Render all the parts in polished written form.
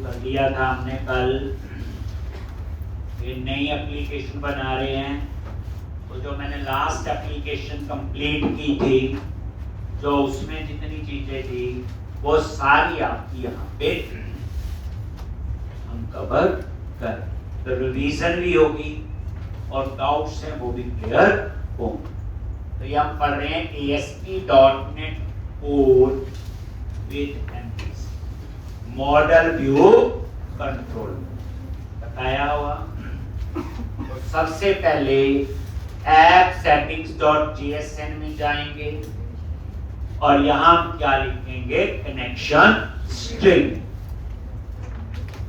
कर लिया था हमने कल। ये नई एप्लीकेशन बना रहे हैं, तो जो मैंने लास्ट एप्लीकेशन कंप्लीट की थी, जो उसमें जितनी चीजें थी वो सारी आपकी यहाँ पे हम कवर कर, तो रिवीजन भी होगी और डाउट्स हैं वो भी क्लियर होंगे। तो ये हम पढ़ रहे हैं ASP.NET code with MVC model view control, बताया हुआ। तो सबसे पहले ऐप सेटिंग्स.jsn में जाएंगे और यहां हम क्या लिखेंगे, कनेक्शन स्ट्रिंग।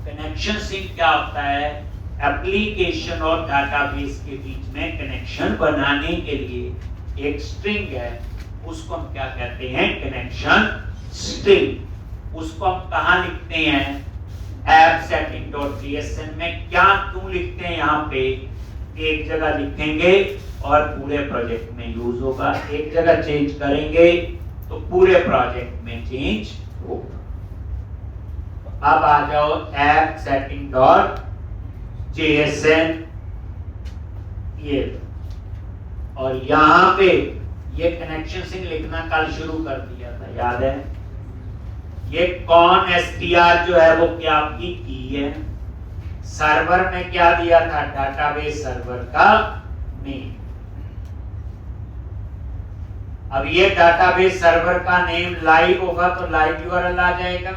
कनेक्शन स्ट्रिंग क्या होता है, एप्लीकेशन और डाटाबेस के बीच में कनेक्शन बनाने के लिए एक स्ट्रिंग है, उसको हम क्या कहते हैं, कनेक्शन स्ट्रिंग। उसको हम कहां लिखते हैं, ऐप सेटिंग.jsn में। क्या क्यों लिखते हैं, यहाँ पे एक जगह लिखेंगे और पूरे प्रोजेक्ट में यूज होगा, एक जगह चेंज करेंगे तो पूरे प्रोजेक्ट में चेंज होगा। अब आ जाओ ऐप सेटिंग.jsn, ये और यहां पे ये कनेक्शन स्ट्रिंग लिखना कल शुरू कर दिया था, याद है। ये कौन str जो है वो क्या आपकी की है, सर्वर में क्या दिया था, डाटाबेस सर्वर का नेम। अब ये डाटाबेस सर्वर का नेम लाइव होगा तो लाइव यूआरएल आ जाएगा,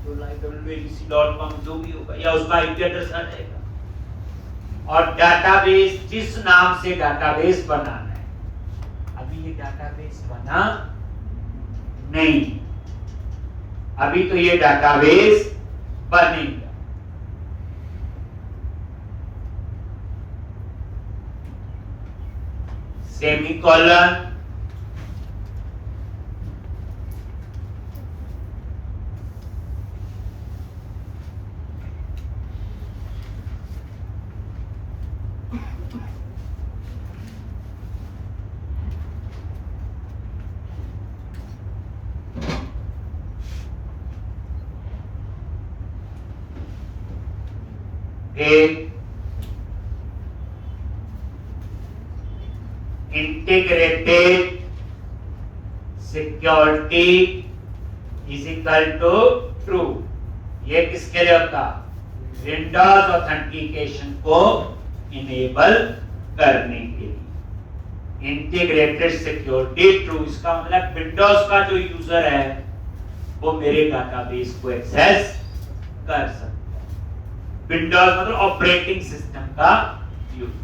तो live.wabc.com जो भी होगा, या उसका आईपी एड्रेस आ जाएगा। और डाटाबेस जिस नाम से डाटाबेस बनाना है, अभी ये डाटाबेस बना नहीं, अभी तो ये डाटाबेस बनेगा। Semicolon, integrated security is equal to true. ये किसके लिए होता, विंडोज ऑथेंटिकेशन को इनेबल करने के लिए। इंटीग्रेटेड सिक्योरिटी ट्रू, इसका मतलब विंडोज का जो यूजर है वो मेरे डाटाबेस को एक्सेस कर सकता है। विंडोज मतलब ऑपरेटिंग सिस्टम का यूजर।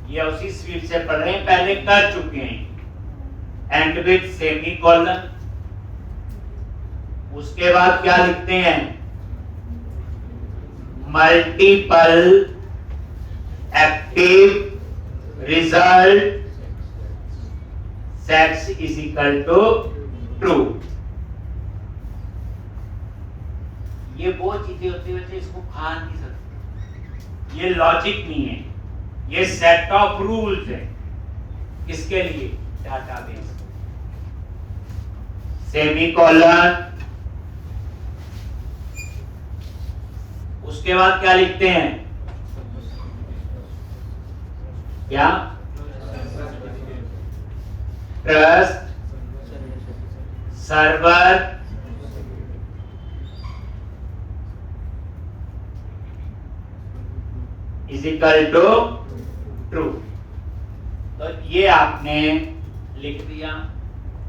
ये उसी स्पीड से पढ़ रहे हैं, पहले कर चुके हैं। एंड विद सेमीकोलन, उसके बाद क्या लिखते हैं, multiple active result sets is equal to true. ये वो चीजें होती है इसको खा नहीं सकते, ये लॉजिक नहीं है, ये सेट ऑफ रूल्स है। किसके लिए, डाटाबेस। सेमीकोलन, उसके बाद क्या लिखते हैं, क्या, trust server is equal to true. तो ये आपने लिख दिया,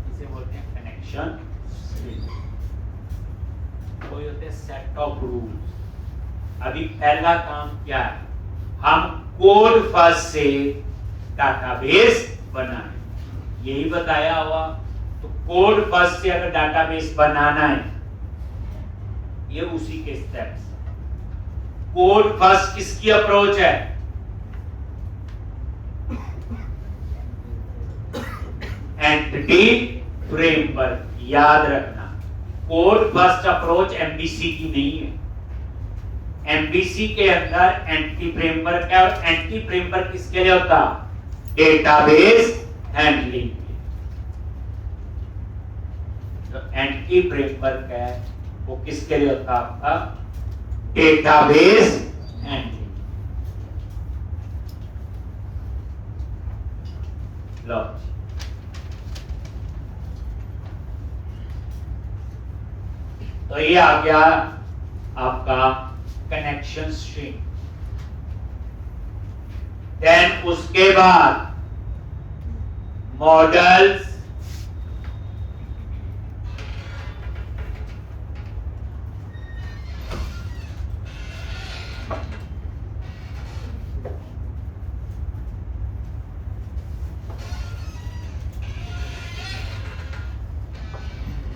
इसे बोलते हैं कनेक्शन स्ट्रिंग। कोई होते हैं सेट ऑफ रूल्स। अभी पहला काम क्या है, हम कोड फर्स्ट से डाटाबेस बनाए, यही बताया हुआ। तो कोड फर्स्ट से अगर डाटाबेस बनाना है, ये उसी के स्टेप्स। कोड फर्स्ट किसकी अप्रोच है, एंटिटी फ्रेमवर्क, याद रखना। कोड फर्स्ट अप्रोच एमबीसी की नहीं है। एमबीसी के अंदर एंटिटी फ्रेमवर्क है, और एंटिटी फ्रेमवर्क किसके लिए होता, डेटाबेस हैंडलिंग। जो एंटिटी फ्रेमवर्क है वो किसके लिए होता है? आपका डेटाबेस हैंडलिंग। लो तो ये आ गया आपका कनेक्शन स्ट्रिंग। देन उसके बाद मॉडल्स,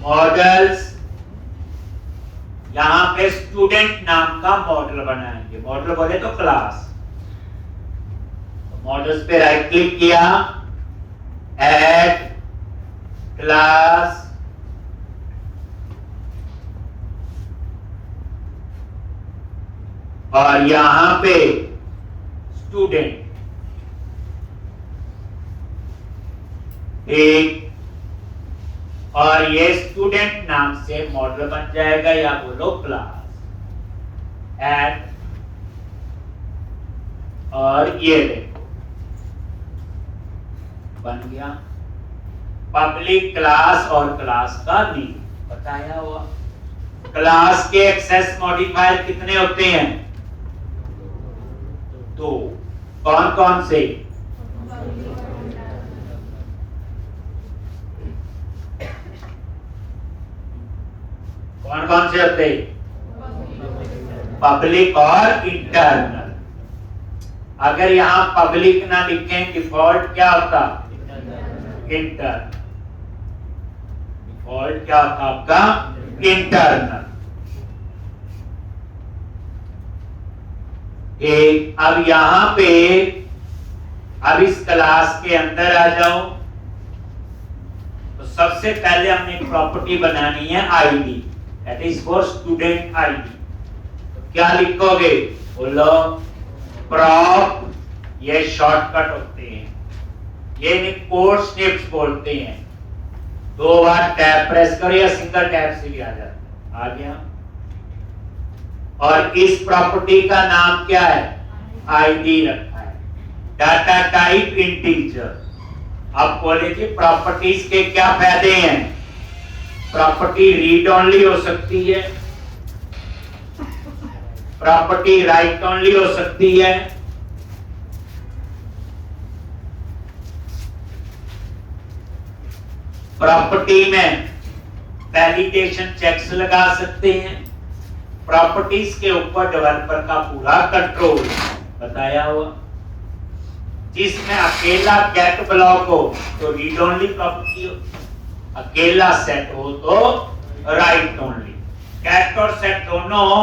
मॉडल्स यहां पे स्टूडेंट नाम का मॉडल बनाएंगे। मॉडल बोले तो क्लास। मॉडल्स पे राइट क्लिक किया, ऐड क्लास, और यहां पे स्टूडेंट एक, और ये स्टूडेंट नाम से मॉडल बन जाएगा, या बोलो क्लास। ऐड, और ये देखो बन गया पब्लिक क्लास और क्लास का नेम बताया हुआ। क्लास के एक्सेस मॉडिफायर कितने होते हैं? दो। कौन कौन से? कौन कौन से होते? पब्लिक और इंटरनल। अगर यहां पब्लिक ना लिखें, डिफॉल्ट क्या होता? इंटरनल। डिफॉल्ट क्या होता आपका? इंटरनल। एक, अब यहां पे अब इस क्लास के अंदर आ जाओ तो सबसे पहले हमने एक प्रॉपर्टी बनानी है ID, that is for student ID. तो क्या लिखोगे? बोलो प्रॉप, ये शॉर्टकट होते हैं, ये कोड स्निप्स बोलते हैं। दो बार टैब प्रेस करो या सिंगल टैब से भी आ जाता है। आ गया। और इस प्रॉपर्टी का नाम क्या है? आईडी रखा है। Data type integer. अब बोले कि प्रॉपर्टीज के क्या फायदे हैं? प्रॉपर्टी रीड ओनली हो सकती है, प्रॉपर्टी राइट ओनली हो सकती है, प्रॉपर्टी में वैलिडेशन चेक्स लगा सकते हैं, प्रॉपर्टीज के ऊपर डेवलपर का पूरा कंट्रोल बताया हुआ। जिसमें अकेला गेट ब्लॉक हो तो रीड ओनली प्रॉपर्टी हो, अकेला सेट हो तो राइट ओनली। गेट और सेट दोनों हो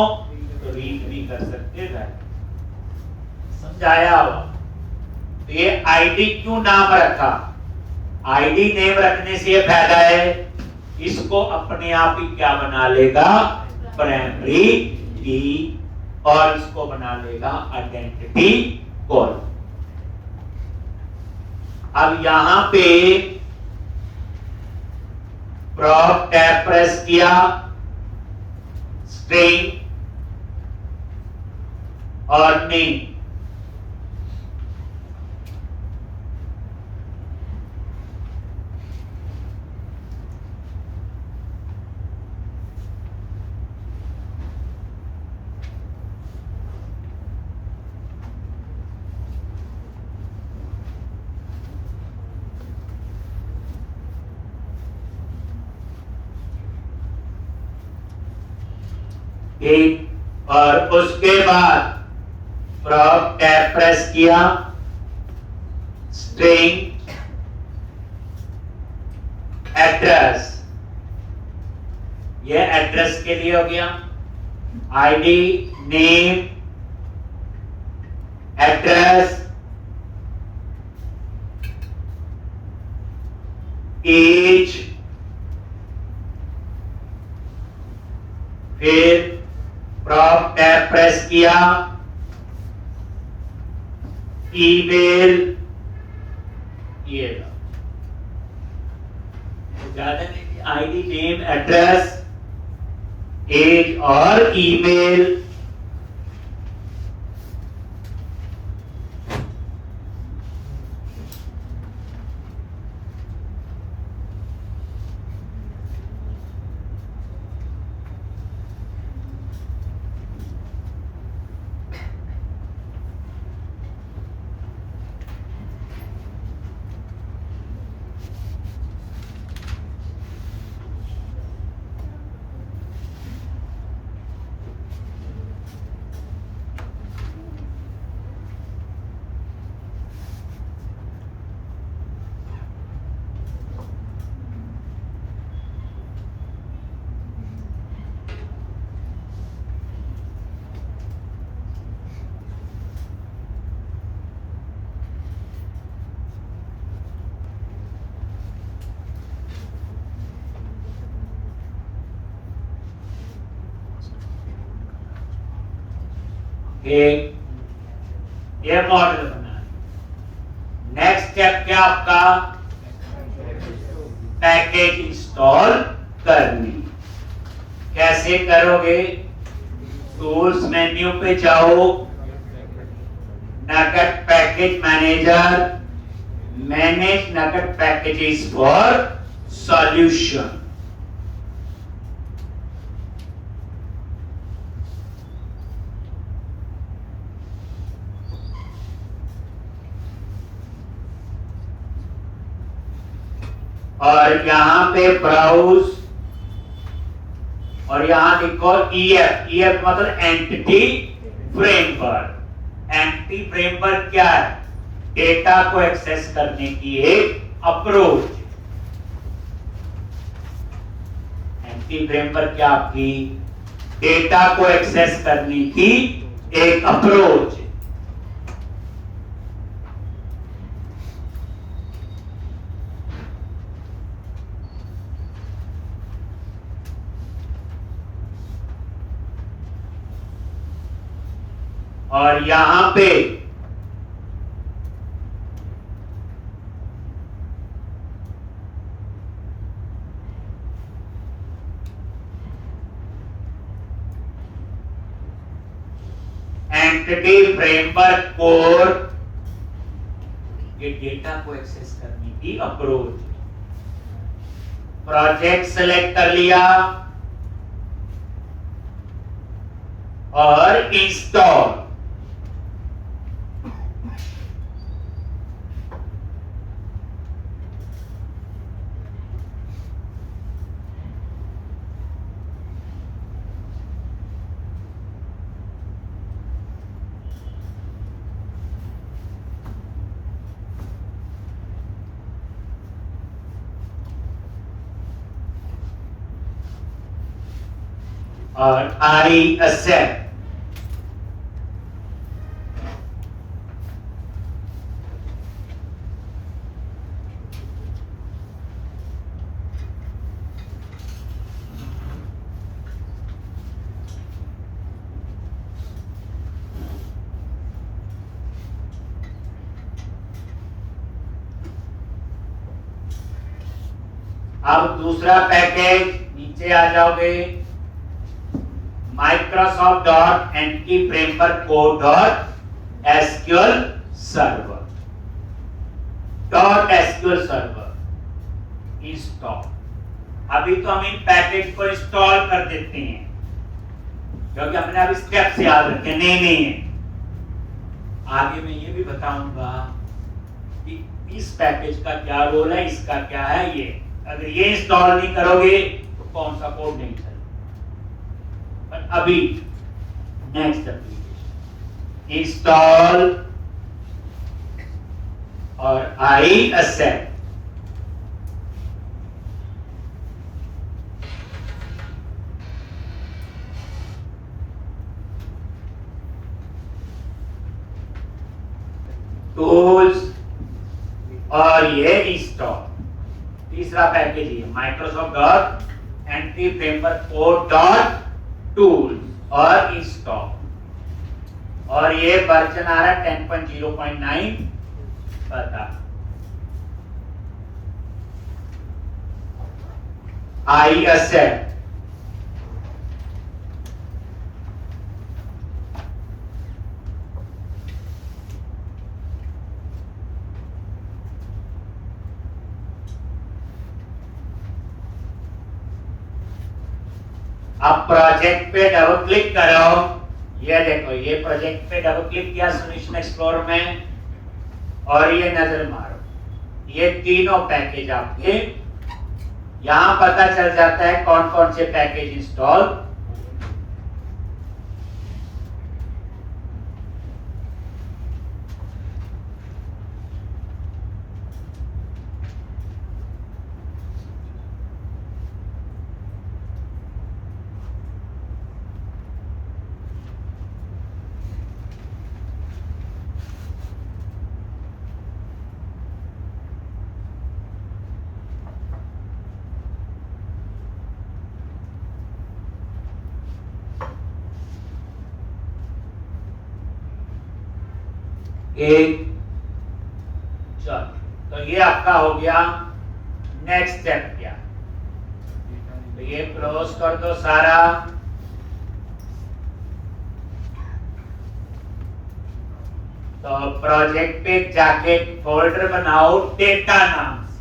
तो रीड भी कर सकते हैं। समझाया हो? तो ये आईडी क्यों नाम रखा? आईडी नेम रखने से ये फायदा है, इसको अपने आप ही क्या बना लेगा? प्राइमरी की, और इसको बना लेगा आइडेंटिटी कॉल। अब यहां पे प्रॉप टैब प्रेस किया, स्ट्रिंग और नेम, एक, और उसके बाद प्रॉप टैब प्रेस किया, स्ट्रिंग एड्रेस, ये एड्रेस के लिए हो गया। आईडी, नेम, एड्रेस, एज, फिर प्रॉप टैब प्रेस किया, ईमेल, ये ज्यादा नहीं, आईडी, नेम, एड्रेस, एज और ईमेल। ये मॉडल बना। नेक्स्ट स्टेप क्या आपका? पैकेज इंस्टॉल करनी। कैसे करोगे? टूल्स मेन्यू पे जाओ, नगद पैकेज मैनेजर, मैनेज नगद पैकेजेस फॉर सॉल्यूशन। और यहां पे ब्राउज, और यहां लिखो ईएफ। ईएफ मतलब एंटिटी फ्रेमवर्क। एंटिटी फ्रेमवर्क क्या है? डेटा को एक्सेस करने की एक अप्रोच। एंटिटी फ्रेमवर्क क्या? आपकी डेटा को एक्सेस करने की एक अप्रोच। और यहां पे एंटिटी फ्रेमवर्क कोड, ये डेटा को एक्सेस करने की अप्रोच। प्रोजेक्ट सेलेक्ट कर लिया और इंस्टॉल। और आई एक्सेप्ट। अब दूसरा पैकेज नीचे आ जाओगे, Microsoft dot entity framework code dot SQL server, dot SQL server install. अभी तो हम इन पैकेज को इंस्टॉल कर देते हैं क्योंकि हमने अभी स्टेप्स याद रखे नहीं है। आगे मैं ये भी बताऊंगा कि इस पैकेज का क्या रोल है, इसका क्या है। ये अगर ये इंस्टॉल नहीं करोगे तो कौन सा कोड नहीं चलेगा। पर अभी नेक्स्ट एप्लीकेशन इंस्टॉल और आई एक्सेप्ट। टूल्स और ये इंस्टॉल। तीसरा पैकेज है Microsoft dot entity framework code dot tools और इंस्टॉल। और ये वर्जन आ रहा है 10.0.9 पता। I accept. अब प्रोजेक्ट पे डबल क्लिक करो, ये देखो ये प्रोजेक्ट पे डबल क्लिक किया सॉल्यूशन एक्सप्लोरर में और ये नजर मारो, ये तीनों पैकेज आपके यहां पता चल जाता है कौन कौन से पैकेज इंस्टॉल। एक चलो, तो ये आपका हो गया। नेक्स्ट स्टेप क्या, तो ये क्लोज कर दो सारा। तो प्रोजेक्ट पे जाके फोल्डर बनाओ डेटा नाम से।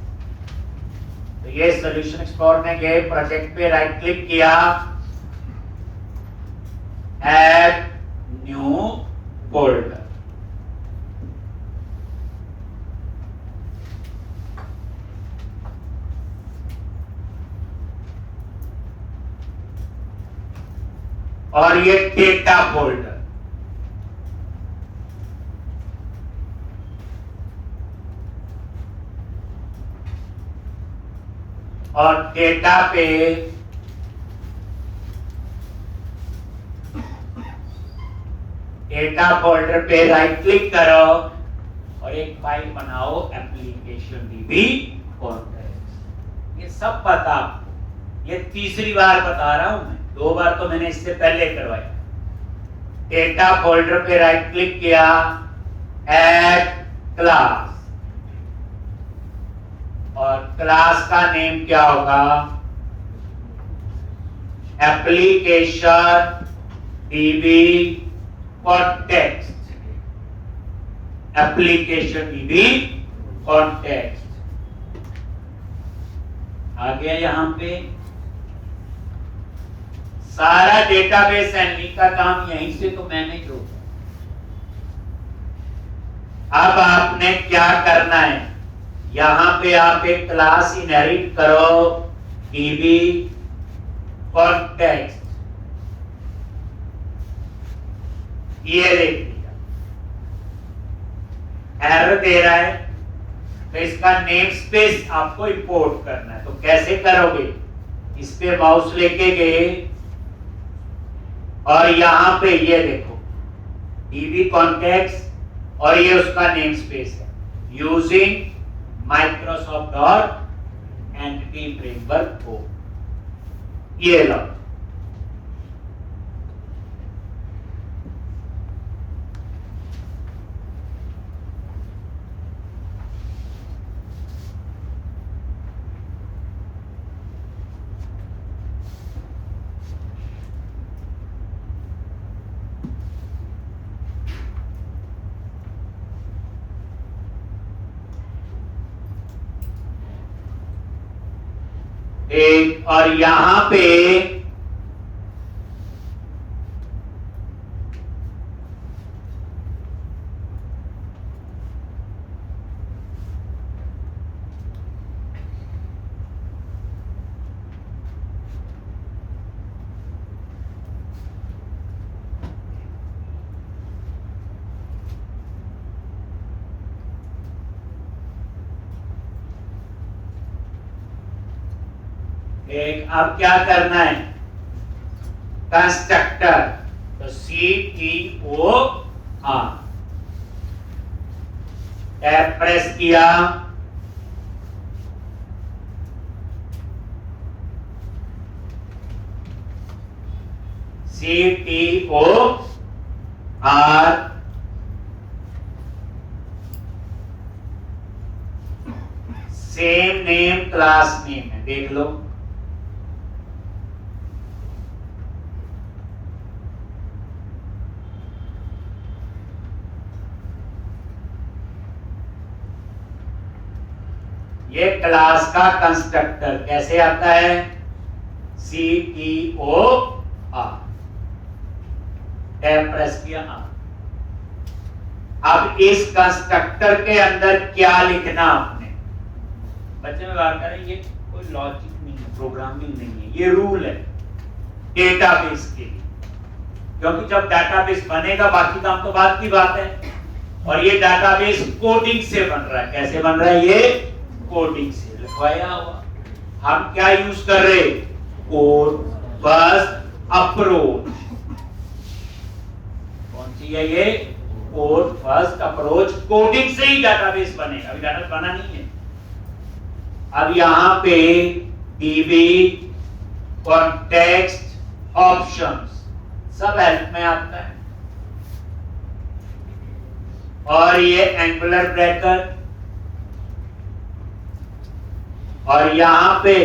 तो ये सॉल्यूशन एक्सप्लोरर में गए, प्रोजेक्ट पे राइट क्लिक किया, ऐड न्यू फोल्डर। और ये डेटा फोल्डर, और डेटा पे डेटा फोल्डर पे राइट क्लिक करो और एक फाइल बनाओ एप्लीकेशन डीबी कॉन्टेक्स्ट। ये सब पता आपको, ये तीसरी बार बता रहा हूं मैं, 2 बार तो मैंने इससे पहले करवाया। डेटा फोल्डर पे राइट क्लिक किया, ऐड क्लास, और क्लास का नेम क्या होगा, application DB context, application DB context आ गया। यहां पे सारा डेटाबेस हैंडलिंग का काम यहीं से तो मैनेज होगा। अब आपने क्या करना है, यहां पे आप एक क्लास इनहेरिट करो, डीबी कॉन्टेक्स्ट, ये देख लिया, एरर दे रहा है, तो इसका नेम स्पेस आपको इंपोर्ट करना है। तो कैसे करोगे, इस पे माउस लेके गए और यहां पे ये देखो डीबी कॉन्टेक्स्ट और ये उसका नेम स्पेस है, using Microsoft dot entity framework को, ये लो। एक और यहां पे एक, अब क्या करना है, कंस्ट्रक्टर, तो CTOR, टैब प्रेस किया, CTOR, same name class name है, देख लो। ये क्लास का कंस्ट्रक्टर कैसे आता है, CTOR, टैब प्रेस किया। अब इस कंस्ट्रक्टर के अंदर क्या लिखना आपने? बच्चे में बात करें, ये कोई लॉजिक नहीं है, प्रोग्रामिंग नहीं है, ये रूल है डेटाबेस के लिए। क्योंकि जब डेटाबेस बनेगा बाकी काम तो बात की बात है, और ये डेटाबेस कोडिंग से बन रहा है। कैसे बन रहा है? ये कोडिंग से लिखवाया हुआ। हम क्या यूज कर रहे? Code first approach. कौन सी है ये? Code first approach. कोडिंग से ही डेटाबेस बनेगा, अभी डेटाबेस बना नहीं है। अब यहां पे डीबी, कॉन्टेक्स्ट, ऑप्शंस सब हेल्प में आता है, और ये एंगुलर ब्रैकेट, और यहां पे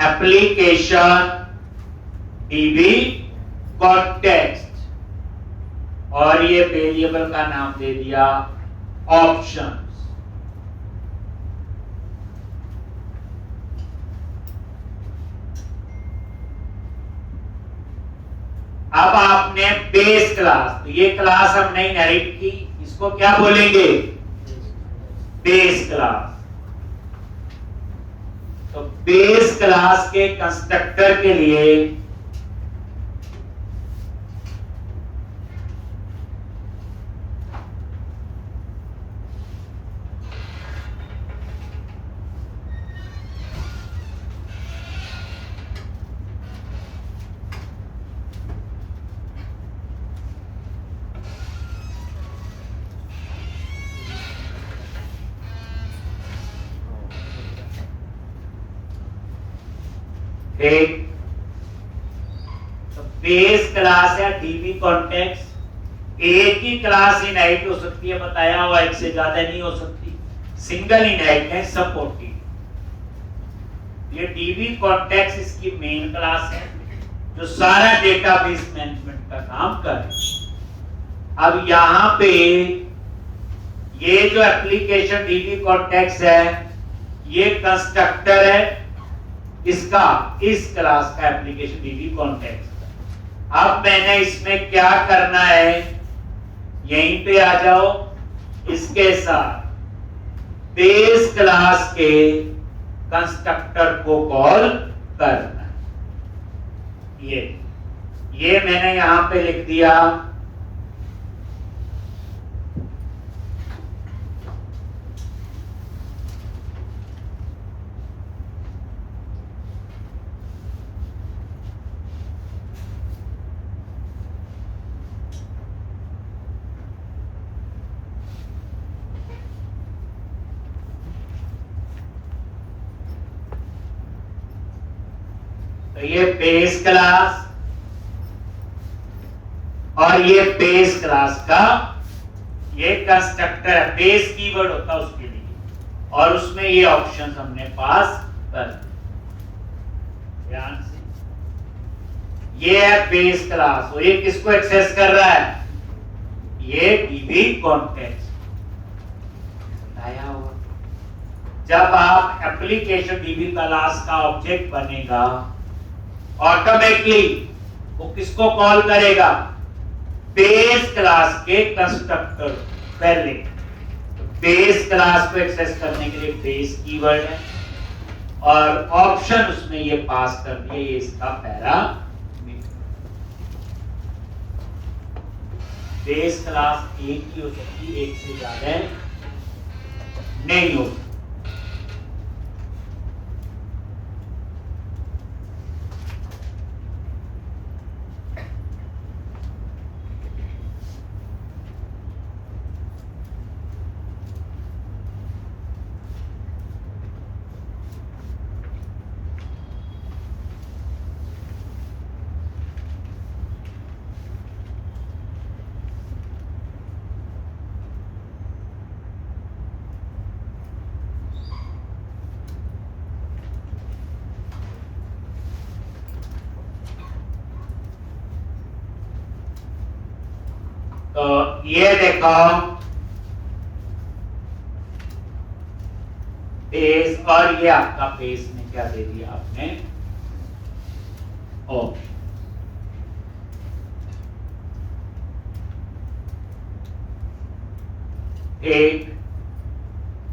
एप्लीकेशन, डीबी, कॉन्टेक्स्ट, और ये वेरिएबल का नाम दे दिया ऑप्शंस। अब आपने बेस क्लास, तो ये क्लास हमने इनहेरिट की, इसको क्या बोलेंगे? Base class. तो बेस क्लास के कंस्ट्रक्टर के लिए एक तो बेस क्लास है डीबी कॉन्टेक्स्ट। एक ही क्लास इनहेरिट हो सकती है, बताया हुआ, एक से ज्यादा नहीं हो सकती। सिंगल इनहेरिट है, सपोर्टेड। ये डीबी कॉन्टेक्स्ट इसकी मेन क्लास है जो सारा डेटाबेस मैनेजमेंट का काम करे। अब यहां पे ये जो एप्लीकेशन डीबी कॉन्टेक्स्ट है, ये कंस्ट्रक्टर है इसका, इस क्लास का एप्लीकेशन डीबी कॉन्टेक्स्ट। अब मैंने इसमें क्या करना है? यहीं पे आ जाओ, इसके साथ बेस क्लास के कंस्ट्रक्टर को कॉल करना। ये मैंने यहां पे लिख दिया। तो ये बेस क्लास, और ये बेस क्लास का ये कंस्ट्रक्टर है, बेस कीवर्ड होता है उसके लिए, और उसमें ये ऑप्शंस हमने पास कर दिए। ध्यान से, ये है बेस क्लास, और ये किसको एक्सेस कर रहा है? ये डीबी कॉन्टेक्स्ट बताया हुआ। जब आप एप्लीकेशन डीबी क्लास का ऑब्जेक्ट बनेगा, ऑटोमेटिकली वो किसको कॉल करेगा? बेस क्लास के कंस्ट्रक्टर। पहले तो बेस क्लास को एक्सेस करने के लिए बेस कीवर्ड है, और ऑप्शन उसमें ये पास कर दिए, ये इसका पैरामीटर। बेस क्लास एक ही हो सकती, एक से ज्यादा नहीं हो सकती। तो ये देखो बेस, और ये आपका बेस में क्या दे दिया आपने? ऑप्शन। एक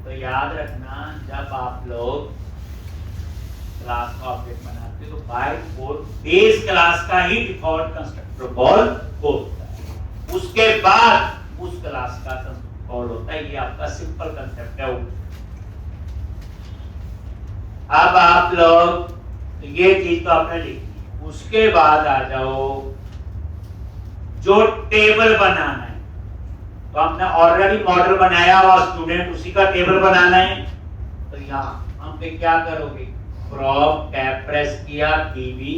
तो याद रखना, जब आप लोग क्लास का ऑब्जेक्ट बनाते हो तो बाय डिफॉल्ट बेस क्लास का ही डिफॉल्ट कंस्ट्रक्टर कॉल होता है, उसके बाद उस क्लास का कॉल होता है। ये आपका सिंपल कंसेप्ट है। अब आप लोग ये चीज तो आपने लिखी, उसके बाद आ जाओ जो टेबल बनाना है। तो हमने ऑलरेडी मॉडल बनाया हुआ स्टूडेंट, उसी का टेबल बनाना है। तो यहाँ हम पे क्या करोगे, प्रॉप टैब प्रेस किया, टीवी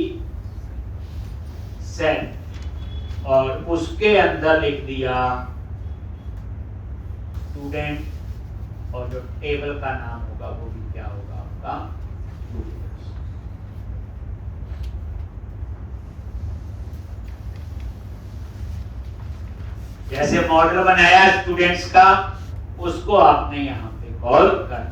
सेट, और उसके अंदर लिख दिया स्टूडेंट, और जो टेबल का नाम होगा वो भी क्या होगा आपका स्टूडेंट्स। जैसे मॉडल बनाया स्टूडेंट्स का, उसको आपने यहां पे कॉल कर।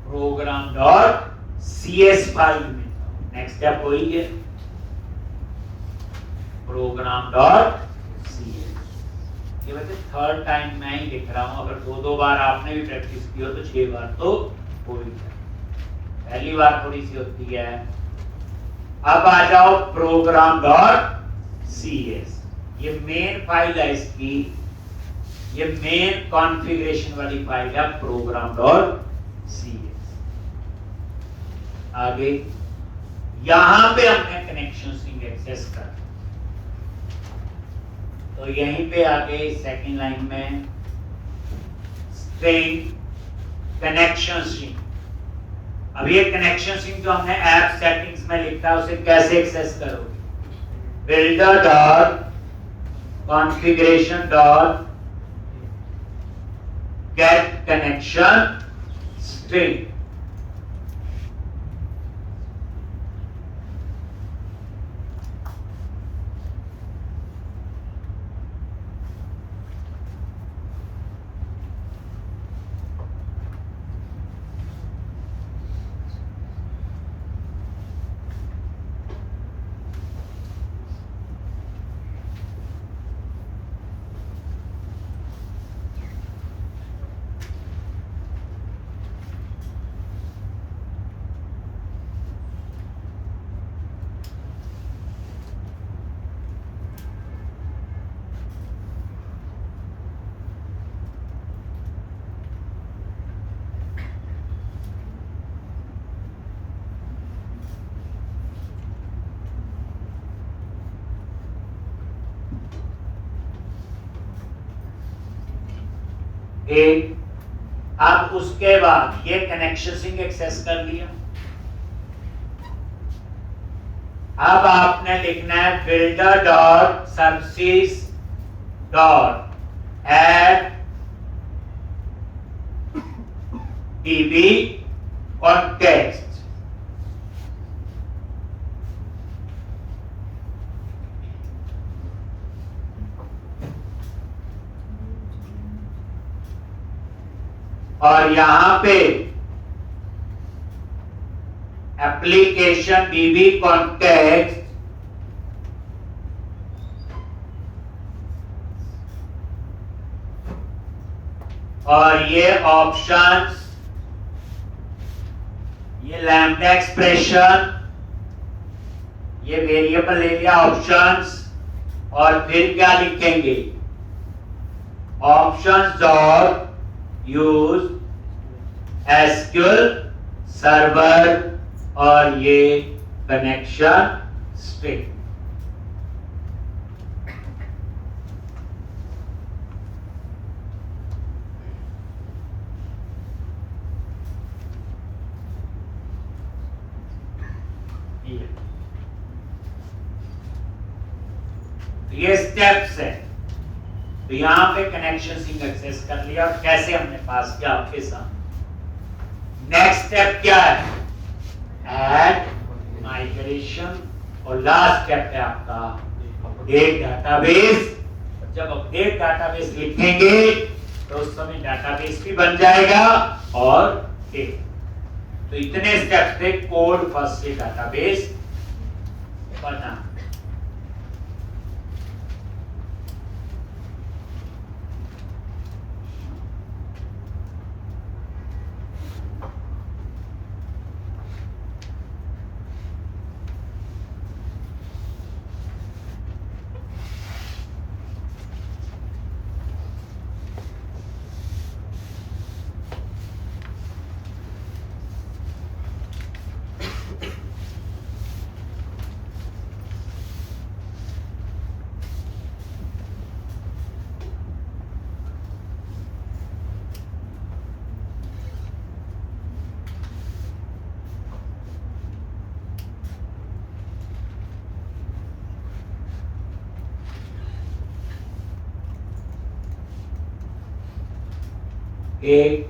प्रोग्राम डॉट CS फाइल में नेक्स्ट स्टेप वही है, प्रोग्राम डॉट CS। ये वैसे थर्ड टाइम मैं ही लिख रहा हूं, अगर दो बार आपने भी प्रैक्टिस की हो तो 6 बार तो हो ही जाए, पहली बार थोड़ी सी होती है। अब आ जाओ प्रोग्राम डॉट CS, ये मेन फाइल है इसकी, ये मेन कॉन्फ़िगरेशन वाली फाइल है प्रोग्राम डॉट CS। आगे यहां पे हमने कनेक्शन स्ट्रिंग एक्सेस कर, तो यहीं पे आगे सेकंड लाइन में स्ट्रिंग कनेक्शन स्ट्रिंग। अब ये कनेक्शन स्ट्रिंग जो हमने ऐप सेटिंग्स में लिखा है उसे कैसे एक्सेस करोगे, builder dot configuration dot get connection string. एक अब उसके बाद ये कनेक्शन स्ट्रिंग एक्सेस कर लिया। अब आपने लिखना है builder dot services dot add DB context. और यहां पे एप्लीकेशन DB कॉन्टेक्स्ट और ये ऑप्शंस ये लैम्डा एक्सप्रेशन, ये वेरिएबल ले लिया ऑप्शंस, और फिर क्या लिखेंगे, options dot use SQL server, और ये कनेक्शन स्ट्रिंग। ये स्टेप्स है। तो यहां पे कनेक्शन स्ट्रिंग एक्सेस कर लिया, और कैसे हमने पास किया आपके साथ। नेक्स्ट स्टेप क्या है, ऐड माइग्रेशन, और लास्ट स्टेप है आपका अपडेट डाटाबेस। जब अपडेट डाटाबेस लिखेंगे तो उस समय डाटाबेस भी बन जाएगा, और तो इतने स्टेप्स थे कोड फर्स्ट से डाटाबेस बना।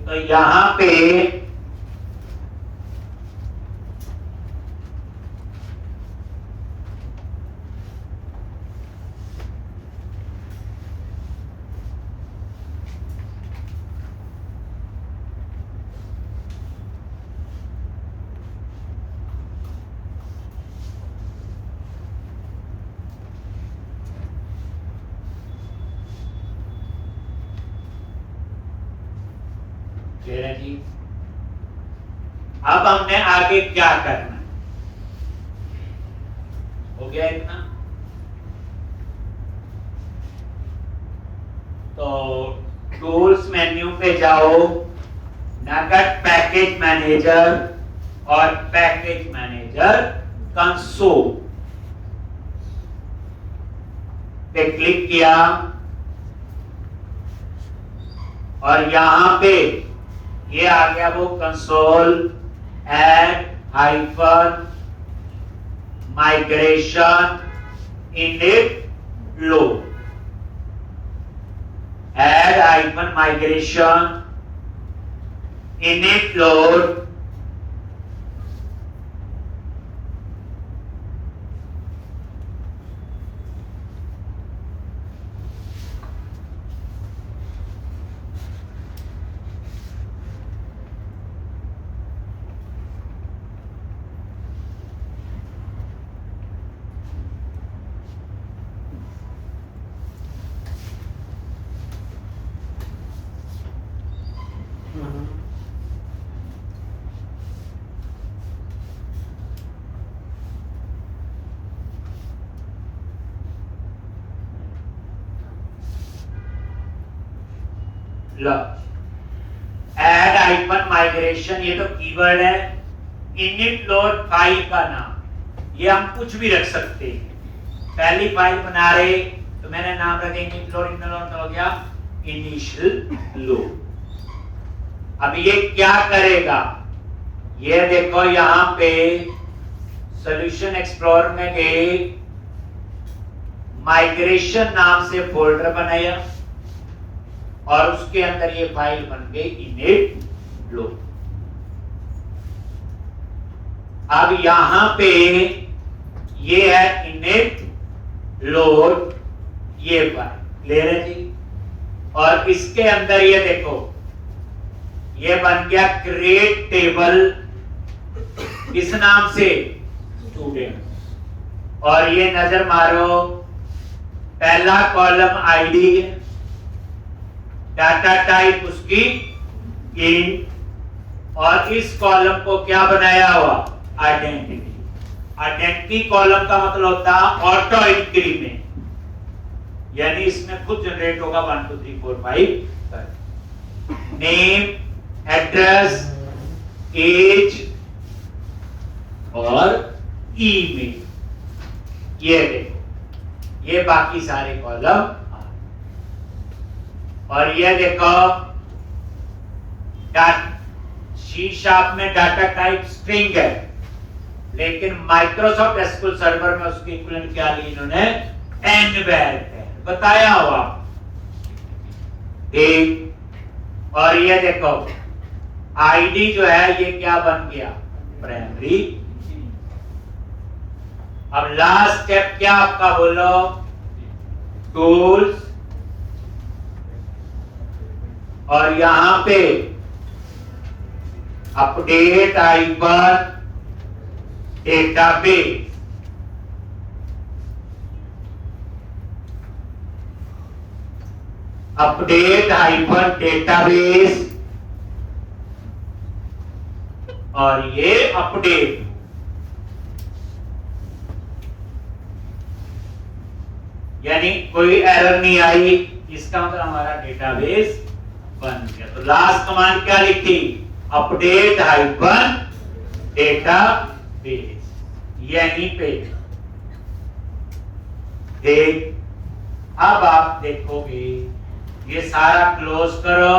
तो यहां पे जी, अब हमने आगे क्या करना है, हो गया इतना। तो टूल्स मेन्यू पे जाओ, नगद पैकेज मैनेजर और पैकेज मैनेजर कंसोल पे क्लिक किया, और यहां पे ये आ गया वो console add hyphen migration init load, add hyphen migration init load, add icon migration, ये तो कीवर्ड है। इनिट लोड फाइल का नाम, ये हम कुछ भी रख सकते हैं। पहली फाइल बना रहे तो मैंने नाम रखे इनिट लोड, इनिट लोड हो गया इनिशियल लोड। अब ये क्या करेगा, ये देखो यहां पे सॉल्यूशन एक्सप्लोरर में गए, माइग्रेशन नाम से फोल्डर बनाया, और उसके अंदर ये फाइल बन गई इनिट लोड। अब यहां पे ये है इनिट लोड, ये फाइल ले रहे जी, और इसके अंदर ये देखो ये बन गया क्रिएट टेबल, इस नाम से स्टूडेंट, और ये नजर मारो पहला कॉलम आईडी है, डाटा टाइप उसकी इंट, और इस कॉलम को क्या बनाया हुआ, आइडेंटिटी। आइडेंटिटी कॉलम का मतलब होता है ऑटो इंक्रीमेंट, यानी इसमें खुद जनरेट होगा 1 2 3 4 5 नेम, एड्रेस, एज और ईमेल। ये देखो, ये बाकी सारे कॉलम। और ये देखो सी शार्प में डाटा टाइप स्ट्रिंग है, लेकिन माइक्रोसॉफ्ट एसक्यूएल सर्वर में उसके इक्विवेलेंट क्या ली इन्होंने, एनवेर बताया हुआ। ठीक, और ये देखो आईडी जो है ये क्या बन गया, प्राइमरी। अब लास्ट स्टेप क्या आपका बोलो, टूल्स, और यहां पे update icon database. Update hyphen database, और ये अपडेट। यानी कोई एरर नहीं आई, इसका मतलब हमारा डेटाबेस बन गया। तो लास्ट कमांड क्या लिखी, अपडेट हाइफन डेटाबेस, यहीं पे। देख, अब आप देखोगे ये सारा क्लोज करो,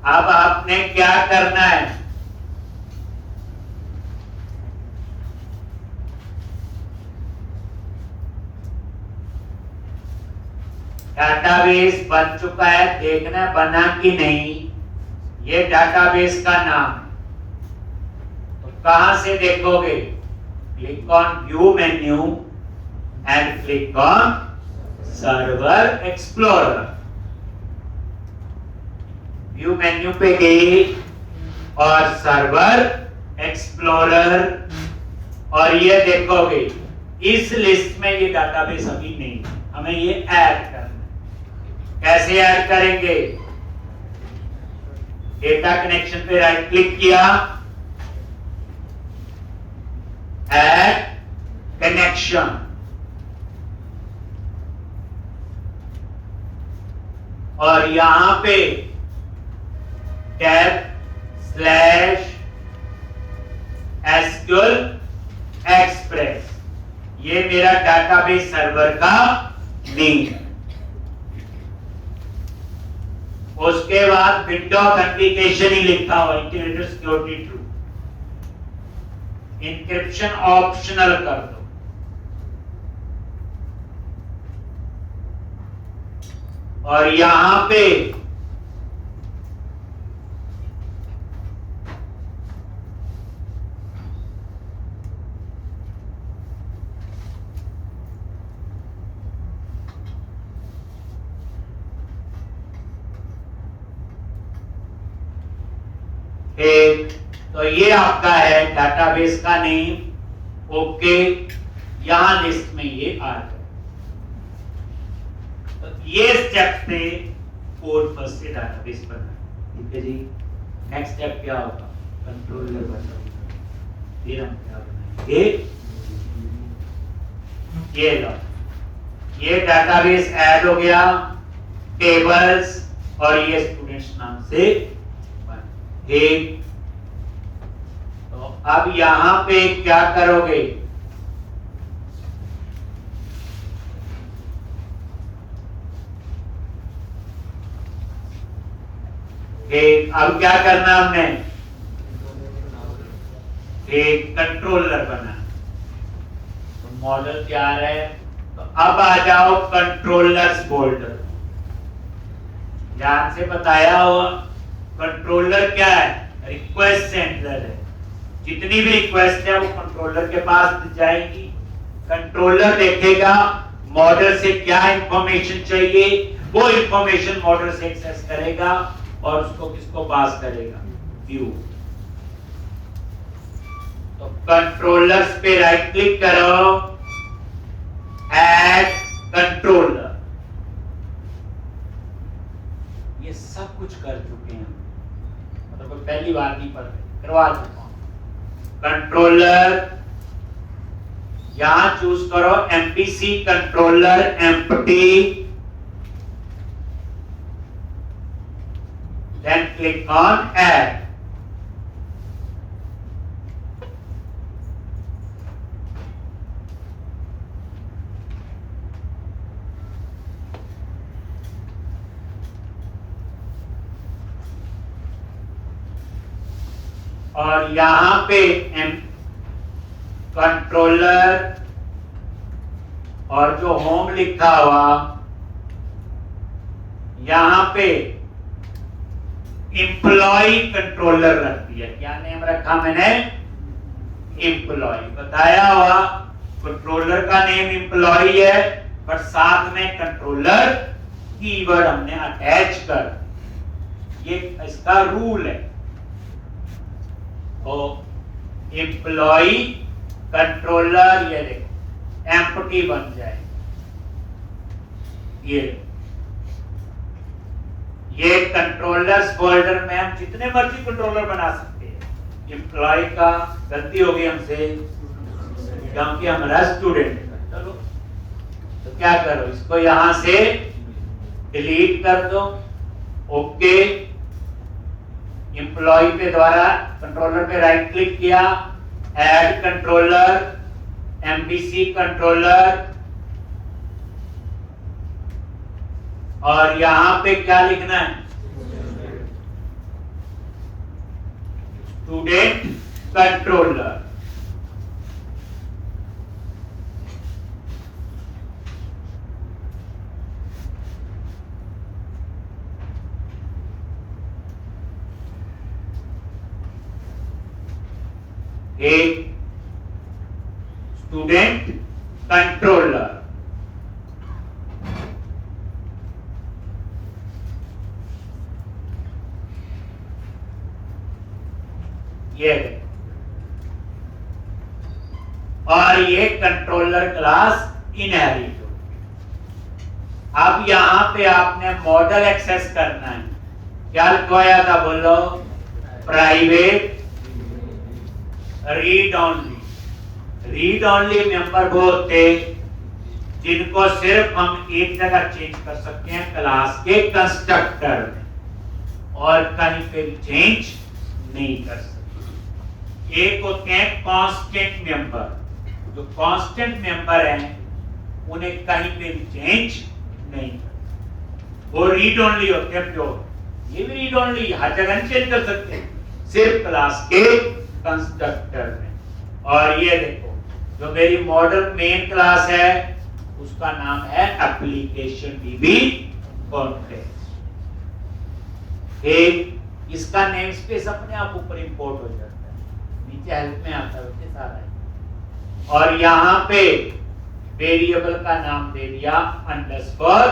अब आपने क्या करना है, डाटाबेस बन चुका है, देखना बना कि नहीं। ये डाटाबेस का नाम, तो कहां से देखोगे, click on view menu and click on server explorer. View menu पे गए और सर्वर एक्सप्लोरर, और ये देखोगे इस लिस्ट में ये डाटाबेस अभी नहीं, हमें ये ऐड करना है। कैसे ऐड करेंगे, डेटा कनेक्शन पे राइट क्लिक किया, ऐड कनेक्शन, और यहां पे टैब / SQL एक्सप्रेस, ये मेरा डाटाबेस सर्वर का लिंक है। उसके बाद विंडो ऑथेंटिकेशन ही लिखा हुआ, integrated security true, encryption optional कर दो। और यहां पे एक, तो ये आपका है डाटाबेस का नेम। ओके, यहां लिस्ट में ये आ गया। तो ये स्टेप थे कोड फर्स्ट से डाटाबेस बनाना। ठीक है जी, नेक्स्ट स्टेप क्या होगा, कंट्रोलर बनाना। फिर हम क्या बनाएंगे, ये लो, ये डाटाबेस ऐड हो गया, टेबल्स, और ये स्टूडेंट्स नाम से एक। तो अब यहां पे क्या करोगे, अब क्या करना हमने, एक कंट्रोलर बना। तो मॉडल तैयार है, तो अब आ जाओ कंट्रोलर्स फोल्डर। ध्यान से बताया हुआ, कंट्रोलर क्या है, रिक्वेस्ट सेंडर है। जितनी भी रिक्वेस्ट है वो कंट्रोलर के पास जाएगी, कंट्रोलर देखेगा मॉडल से क्या इंफॉर्मेशन चाहिए वो इंफॉर्मेशन मॉडल से एक्सेस करेगा और उसको किसको पास करेगा, व्यू। तो कंट्रोलर्स पे राइट क्लिक करो, ऐड कंट्रोलर। ये सब कुछ कर चुके हैं, मतलब पहली बार नहीं पढ़ रहे, करवा चुका हूं। कंट्रोलर यहां चूज करो MVC controller empty, then click on add. और यहां पे कंट्रोलर और जो होम लिखा हुआ यहां पे एम्प्लॉय कंट्रोलर रख दिया। क्या नेम रखा मैंने, एम्प्लॉय। बताया हुआ कंट्रोलर का नेम एम्प्लॉय है, पर साथ में कंट्रोलर कीवर्ड हमने अटैच कर, ये इसका रूल है। तो एम्प्लॉय कंट्रोलर ये देखो एम्प्टी बन जाए, ये कंट्रोलर्स फोल्डर में हम जितने मर्जी कंट्रोलर बना सकते हैं। एम्प्लॉय का गलती हो गई हमसे, क्योंकि हमारा स्टूडेंट है। चलो तो क्या करो, इसको यहां से डिलीट कर दो, ओके। एम्प्लॉय पे द्वारा कंट्रोलर पे राइट क्लिक किया, ऐड कंट्रोलर, एमबीसी कंट्रोलर, और यहां पे क्या लिखना है, स्टूडेंट कंट्रोलर। एक स्टूडेंट कंट्रोलर, ये और ये कंट्रोलर क्लास इनहेरिट हो। अब यहां पे आपने मॉडल एक्सेस करना है। क्या लिखवाया था, बोलो, private read only. Read only member वो होते जिनको सिर्फ हम एक जगह चेंज कर सकते हैं, क्लास के कंस्ट्रक्टर में, और कहीं पे भी चेंज नहीं कर सकते। एक होते हैं कांस्टेंट मेंबर, जो कांस्टेंट मेंबर हैं उन्हें कहीं पे भी चेंज नहीं कर, वो रीड ऑनली होते हैं प्योर। ये भी रीड ऑनली, हर जगह नहीं चेंज कर सकते, सिर्फ क्लास के कंस्ट्रक्टर में। और ये देखो जो मेरी मॉडल मेन क्लास है उसका नाम है एप्लीकेशन डीबी कॉन्टेक्स्ट। एक इसका नेम स्पेस अपने आप ऊपर इंपोर्ट हो जाता है, नीचे हेल्प में आता है सारा है। और यहाँ पे वेरिएबल का नाम दे दिया अंडरस्कोर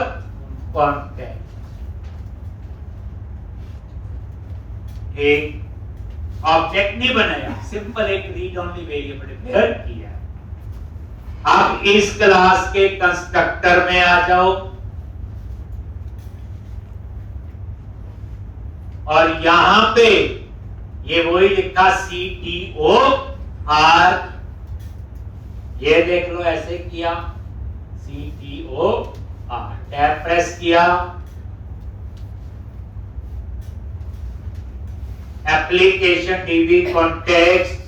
कॉन्टेक्स्ट। एक ऑब्जेक्ट नहीं बनाया, सिंपल एक रीड ओनली वेरिएबल डिक्लेयर किया। अब इस क्लास के कंस्ट्रक्टर में आ जाओ और यहां पे ये वही लिखा CTOR, ये देख लो ऐसे किया CTOR, टैब प्रेस किया, application DB context,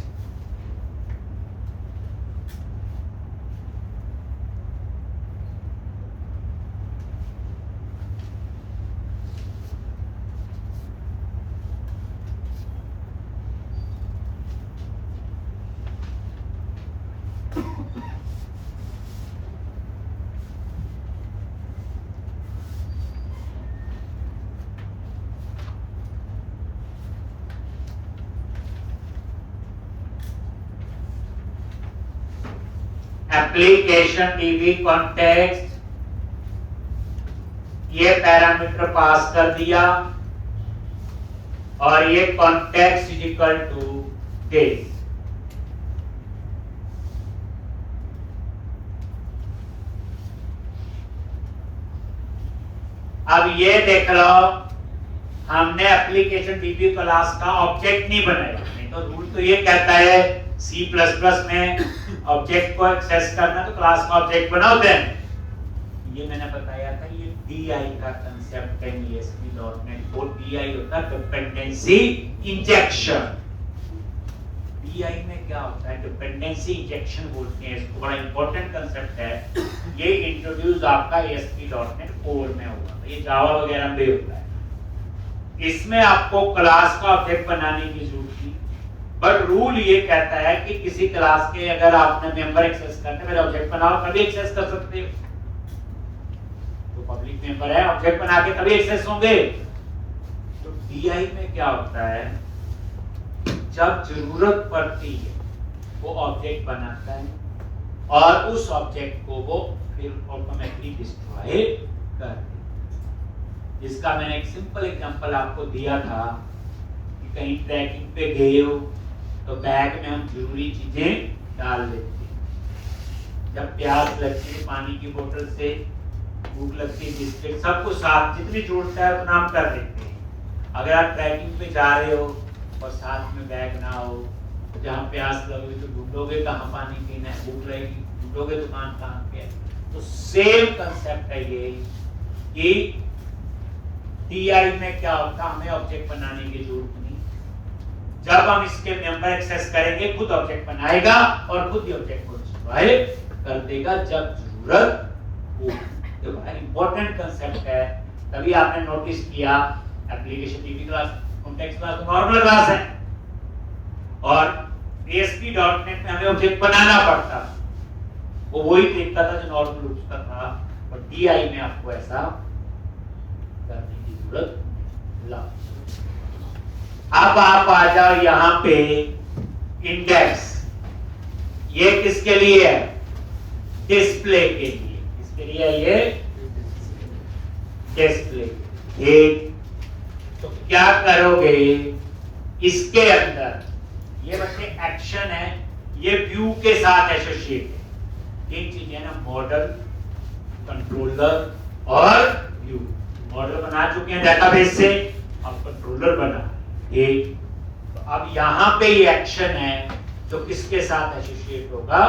application DB context, ये पैरामीटर पास कर दिया और ये context is equal to this. अब ये देख लो, हमने एप्लीकेशन डीबी क्लास का ऑब्जेक्ट नहीं बनाया, नहीं तो रूल तो ये कहता है C++ में ऑब्जेक्ट को एक्सेस करना तो क्लास का ऑब्जेक्ट बनाओ। देन ये मैंने बताया था, ये DI का कंसेप्ट है ASP.NET को। DI होता है डिपेंडेंसी इंजेक्शन। DI में क्या होता है, डिपेंडेंसी इंजेक्शन बोलते हैं इसको, बड़ा इंपॉर्टेंट कंसेप्ट है। ये इंट्रोड्यूस आपका ASP.NET कोर में हुआ, ये जावा वगैरह में भी होता है। इसमें आपको क्लास का ऑब्जेक्ट बनाने की जरूरत थी, बट रूल ये कहता है कि किसी क्लास के अगर आपने मेंबर एक्सेस करने में ऑब्जेक्ट बनाओ तभी एक्सेस कर सकते हो। तो पब्लिक मेंबर है, ऑब्जेक्ट बना के तभी एक्सेस होंगे। तो DI में क्या होता है, जब जरूरत पड़ती है वो ऑब्जेक्ट बनाता है और उस ऑब्जेक्ट को वो फिर ऑटोमेटिकली डिस्ट्रॉय कर देता है। इसका मैंने एक सिंपल एग्जांपल आपको दिया था कि कहीं ट्रैकिंग पे गए हो तो बैग में हम जरूरी चीजें डाल लेते हैं। जब प्यास लगती है पानी की बोतल से, भूख लगती है बिस्किट, सब कुछ साथ जितनी जरूरत है उतना हम कर लेते हैं। अगर आप ट्रैकिंग पे जा रहे हो और साथ में बैग ना हो, तो जहाँ प्यास लगेगी तो ढूंढोगे कहाँ पानी पीना है, भूख लगेगी ढूंढोगे दुकान कहाँ पे है। तो सेम कंसेप्ट है ये कि DI में क्या होता है, हमें ऑब्जेक्ट बनाने की जरूरत नहीं। जब हम इसके मेंबर एक्सेस करेंगे खुद ऑब्जेक्ट बनाएगा और खुद ही ऑब्जेक्ट को डिस्ट्रॉय कर देगा जब जरूरत हो। तो बड़ा इंपॉर्टेंट कंसेप्ट है, तभी आपने नोटिस किया application DB class, context class तो नॉर्मल क्लास है और ASP.NET में हमें ऑब्जेक्ट बनाना पड़ता, वो वही देखता था जो नॉर्मल उसका था। और DI में आपको ऐसा करने की जरूरत ला। अब आप आ जाओ यहाँ पे इंडेक्स, ये किसके लिए है, डिस्प्ले के लिए। किसके लिए है ये, डिस्प्ले। ठीक, तो क्या करोगे, इसके अंदर ये बच्चे एक्शन है, ये व्यू के साथ एसोसिएट है। तीन चीजें ना, मॉडल, कंट्रोलर और व्यू। मॉडल बना चुके हैं डेटाबेस से, अब कंट्रोलर बना। एक तो अब यहाँ पे ये एक्शन है जो किसके साथ एसोसिएट होगा,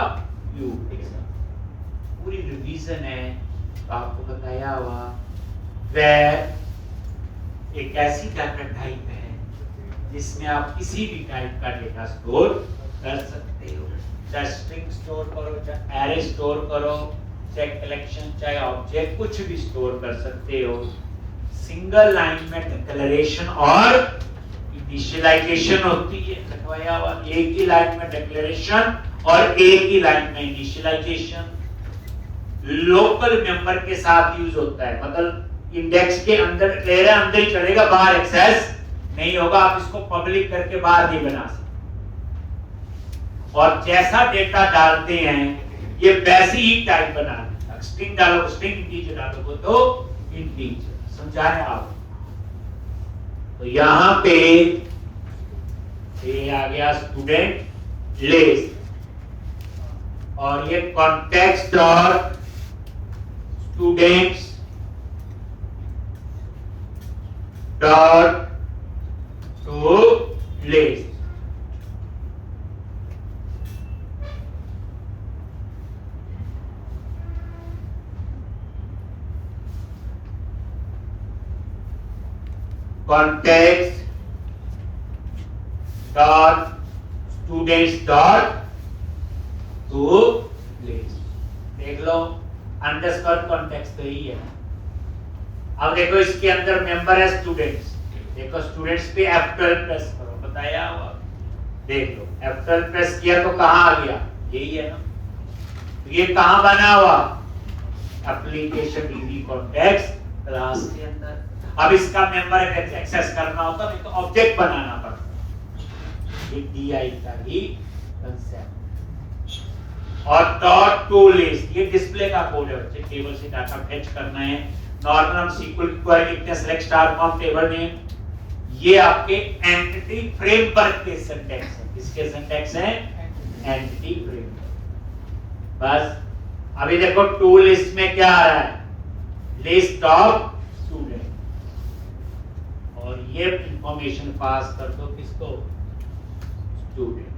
व्यू के साथ। पूरी रिवीजन है तो आपको बताया हुआ। वेर एक ऐसी डाटा टाइप है जिसमें आप किसी भी टाइप का डेटा स्टोर कर सकते हो, चाहे स्ट्रिंग स्टोर करो, चाहे एरे स्टोर करो, चाहे कलेक्शन, चाहे ऑब्जेक्ट, कुछ भी स्टोर कर सकते हो। सिंगल लाइन में डिक्लेरेशन और इनिशियलाइजेशन होती है, लिखवाया हुआ। एक ही लाइन में डिक्लेरेशन और एक ही लाइन में इनिशियलाइजेशन। लोकल मेंबर के साथ यूज होता है, मतलब इंडेक्स के अंदर डिक्लेयर है, अंदर ही चलेगा, बाहर एक्सेस नहीं होगा। आप इसको पब्लिक करके बाहर नहीं बना सकते। और जैसा डेटा डालते हैं ये वैसी ही टाइप बना देता। स्ट्रिंग डालो स्ट्रिंग, इंटीजर डालो तो इंटीजर। समझाएं आप। तो यहां पे ये आ गया स्टूडेंट लिस्ट, और ये कॉन्टेक्स्ट और students dot to list. context dot students dot to list। देख लो, अंडरस्कोर कॉन्टेक्स्ट तो ही है। अब देखो इसके अंदर मेंबर है स्टूडेंट्स, देखो स्टूडेंट्स पे F12 प्रेस करो, बताया हुआ। देख लो F12 प्रेस किया तो कहां आ गया, यही है ना। तो ये कहां बना हुआ, एप्लीकेशन डीबी कॉन्टेक्स्ट क्लास के अंदर। अब इसका मेंबर एक्सेस करना होता नहीं तो ऑब्जेक्ट बनाना पड़ता। ये DI का ही कंसेप्ट। और डॉट टू लिस्ट, ये डिस्प्ले का कोड है बच्चे, टेबल से डाटा फेच करना है। नॉर्मल हम सीक्वल की क्वेरी लिखते हैं, select star from table name, ये आपके एंटिटी फ्रेमवर्क के सिंटैक्स है। किसके सिंटैक्स है? Entity framework. बस अभी देखो टू लिस्ट में क्या आ रहा है? लिस्ट ऑफ स्टूडेंट, और ये इंफॉर्मेशन पास कर दो किसको? स्टूडेंट।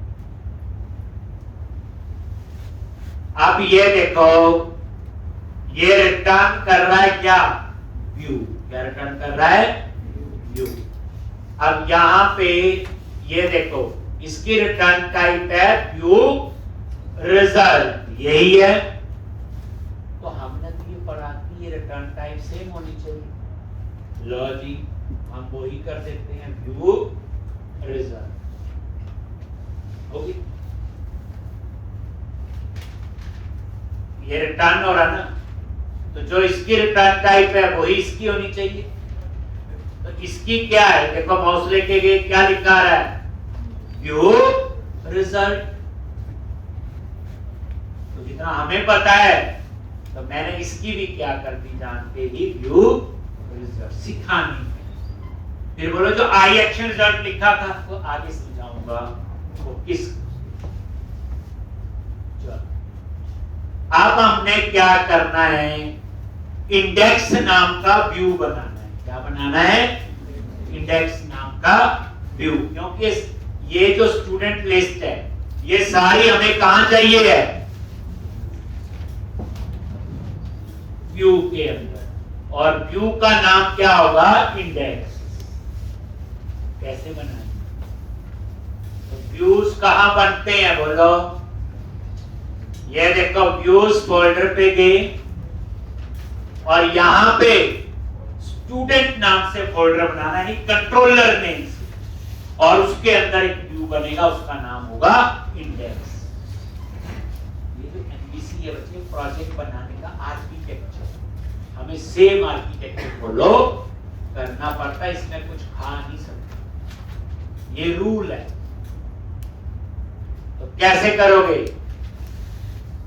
अब ये देखो, ये रिटर्न कर रहा है क्या? व्यू। क्या रिटर्न कर रहा है? व्यू। अब यहां पे ये देखो, इसकी रिटर्न टाइप है व्यू रिजल्ट, यही है। तो हमने तो ये पढ़ा कि ये रिटर्न टाइप सेम होनी चाहिए। लो जी, हम वो ही कर देते हैं, व्यू रिजल्ट होगी। ये रिटर्न हो रहा ना, तो जो इसकी रिटर्न टाइप है वही इसकी होनी चाहिए। तो इसकी क्या है? देखो माउस लेके गए, क्या लिखा रहा है? View result. तो जितना हमें पता है, तो मैंने इसकी भी क्या कर दी जानते ही, व्यू रिजल्ट। सिखानी है। फिर बोलो जो आई एक्शन रिजल्ट लिखा था, तो आगे समझाऊंगा वो किस। अब हमने क्या करना है? इंडेक्स नाम का व्यू बनाना है। क्या बनाना है? इंडेक्स नाम का व्यू। क्योंकि ये जो स्टूडेंट लिस्ट है, ये सारी हमें कहां चाहिए है? व्यू के अंदर। और व्यू का नाम क्या होगा? इंडेक्स। कैसे बनाएंगे? तो व्यूज कहां बनते हैं बोलो? ये देखो, व्यूज फोल्डर पे गए और यहां पे स्टूडेंट नाम से फोल्डर बनाना है, कंट्रोलर नेम से, और उसके अंदर एक व्यू बनेगा, उसका नाम होगा इंडेक्स। ये जो एमवीसी है बच्चे, प्रोजेक्ट बनाने का आर्किटेक्चर, हमें सेम आर्किटेक्चर फॉलो करना पड़ता है, इसमें कुछ खा नहीं सकते, ये रूल है। तो कैसे करोगे?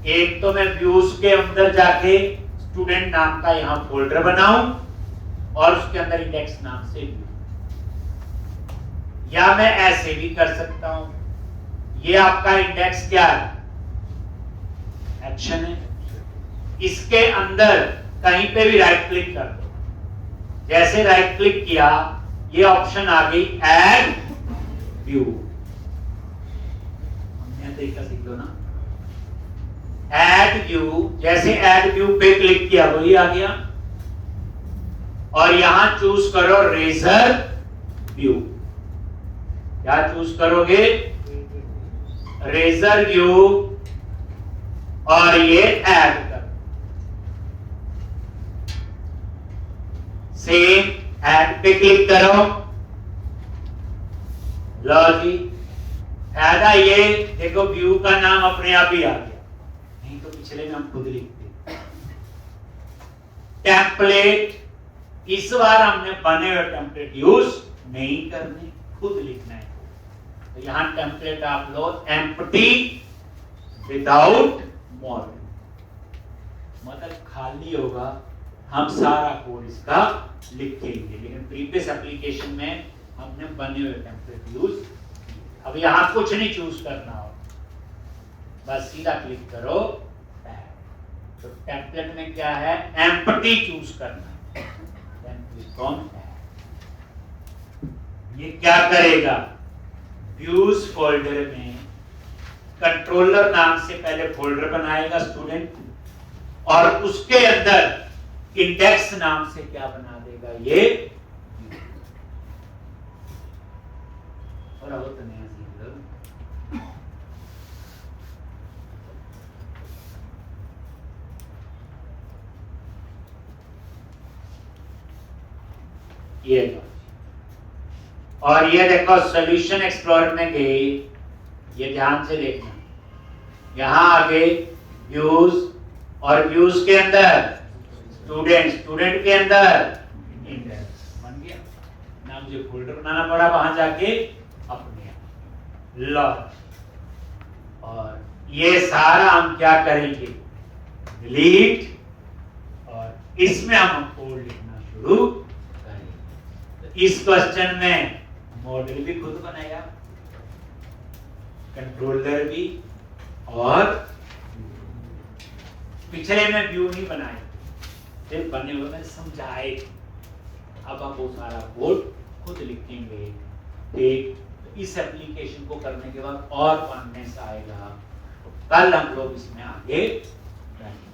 एक तो मैं व्यूज के अंदर जाके स्टूडेंट नाम का यहां फोल्डर बनाऊं और उसके अंदर इंडेक्स नाम से व्यू, या मैं ऐसे भी कर सकता हूं। ये आपका इंडेक्स क्या है? एक्शन है। इसके अंदर कहीं पे भी राइट क्लिक कर दो। जैसे राइट क्लिक किया, ये ऑप्शन आ गई ऐड व्यू। हमने तरीका सीख लो ना। ऐड व्यू, जैसे ऐड व्यू पे क्लिक किया वही आ गया, और यहां चूज करो रेजर व्यू। क्या चूज करोगे? रेजर व्यू, और ये ऐड कर सेम ऐड पे क्लिक करो। लो जी, ऐड आ, ये देखो व्यू का नाम अपने आप ही आ गया, नहीं तो पिछले में हम खुद लिखते। टेम्पलेट, इस बार हमने बने हुए टेम्पलेट यूज नहीं करने, खुद लिखना है। तो यहां टेम्पलेट आप लो, एम्प्टी विदाउट मॉडल, मतलब खाली होगा, हम सारा कोड इसका लिखेंगे। लेकिन प्रीवियस एप्लीकेशन में हमने बने हुए टेम्पलेट यूज। अब यहां कुछ नहीं चूज करना हो, बस सीधा क्लिक करो। तो टेम्पलेट में क्या है? एम्प्टी चूज करना है, देन क्लिक ऑन ऐड। ये क्या करेगा? व्यूज फोल्डर में कंट्रोलर नाम से पहले फोल्डर बनाएगा स्टूडेंट, और उसके अंदर इंडेक्स नाम से क्या बना देगा? ये। और अब तो नया सीख लो। ये और ये देखो सॉल्यूशन एक्सप्लोरर में गए, ये ध्यान से देखना, यहां आगे व्यूज, और व्यूज के अंदर स्टूडेंट, स्टूडेंट के अंदर इंडेक्स बन गया ना। मुझे फोल्डर बनाना पड़ा वहां जाके अपने लॉन्च, और ये सारा हम क्या करेंगे, डिलीट, और इसमें हम कोड लिखना शुरू करेंगे। तो इस क्वेश्चन में मॉडल भी खुद बनाया, कंट्रोलर भी, और पिछले में व्यू नहीं बनाए, सिर्फ बने हुए में समझाए। अब हम वो सारा कोड खुद लिखेंगे। ठीक, तो इस एप्लीकेशन को करने के बाद और कॉन्फिडेंस आएगा, कल हम लोग इसमें आगे बढ़ेंगे।